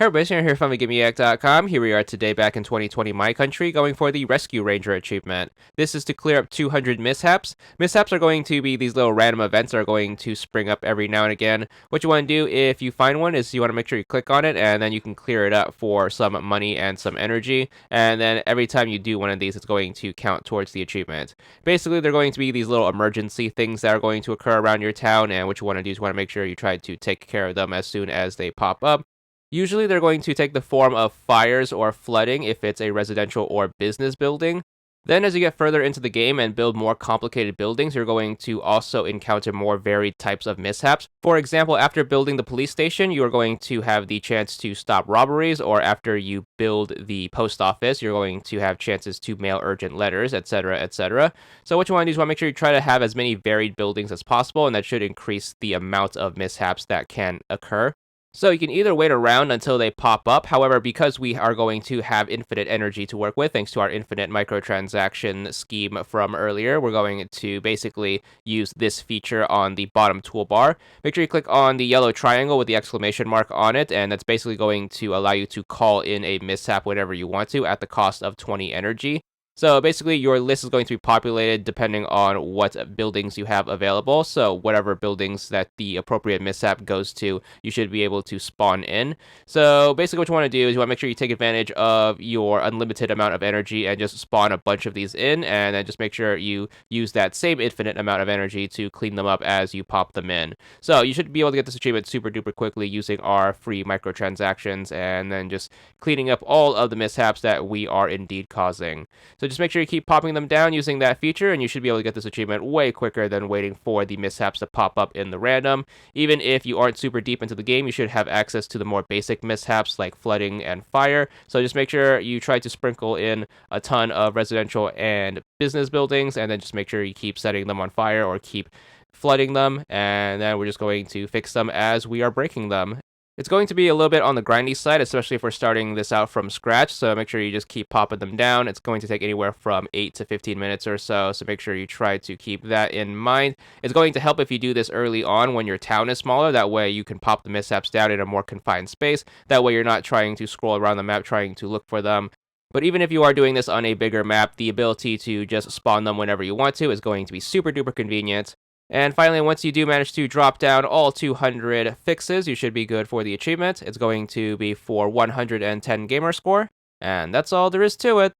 Hey everybody, Shane here from VidGamiac.com. Here we are today back in 2020 my country going for the Rescue Ranger achievement. This is to clear up 200 mishaps. Mishaps are going to be these little random events that are going to spring up every now and again. What you want to do if you find one is you want to make sure you click on it and then you can clear it up for some money and some energy. And then every time you do one of these, it's going to count towards the achievement. Basically, they're going to be these little emergency things that are going to occur around your town, and what you want to do is you want to make sure you try to take care of them as soon as they pop up. Usually they're going to take the form of fires or flooding if it's a residential or business building. Then as you get further into the game and build more complicated buildings, you're going to also encounter more varied types of mishaps. For example, after building the police station, you are going to have the chance to stop robberies, or after you build the post office, you're going to have chances to mail urgent letters, etc., etc. So what you want to do is you want to make sure you try to have as many varied buildings as possible, and that should increase the amount of mishaps that can occur. So you can either wait around until they pop up. However, because we are going to have infinite energy to work with, thanks to our infinite microtransaction scheme from earlier, we're going to basically use this feature on the bottom toolbar. Make sure you click on the yellow triangle with the exclamation mark on it, and that's basically going to allow you to call in a mishap whenever you want to at the cost of 20 energy. So basically, your list is going to be populated depending on what buildings you have available. So whatever buildings that the appropriate mishap goes to, you should be able to spawn in. So basically what you want to do is you want to make sure you take advantage of your unlimited amount of energy and just spawn a bunch of these in, and then just make sure you use that same infinite amount of energy to clean them up as you pop them in. So you should be able to get this achievement super duper quickly using our free microtransactions and then just cleaning up all of the mishaps that we are indeed causing. So just make sure you keep popping them down using that feature, and you should be able to get this achievement way quicker than waiting for the mishaps to pop up in the random. Even if you aren't super deep into the game, you should have access to the more basic mishaps like flooding and fire. So just make sure you try to sprinkle in a ton of residential and business buildings, and then just make sure you keep setting them on fire or keep flooding them, and then we're just going to fix them as we are breaking them. It's going to be a little bit on the grindy side, especially if we're starting this out from scratch, so make sure you just keep popping them down. It's going to take anywhere from 8 to 15 minutes or so make sure you try to keep that in mind. It's going to help if you do this early on when your town is smaller. That way you can pop the mishaps down in a more confined space. That way you're not trying to scroll around the map trying to look for them. But even if you are doing this on a bigger map, the ability to just spawn them whenever you want to is going to be super duper convenient. And finally, once you do manage to drop down all 200 fixes, you should be good for the achievement. It's going to be for 110 gamer score, and that's all there is to it.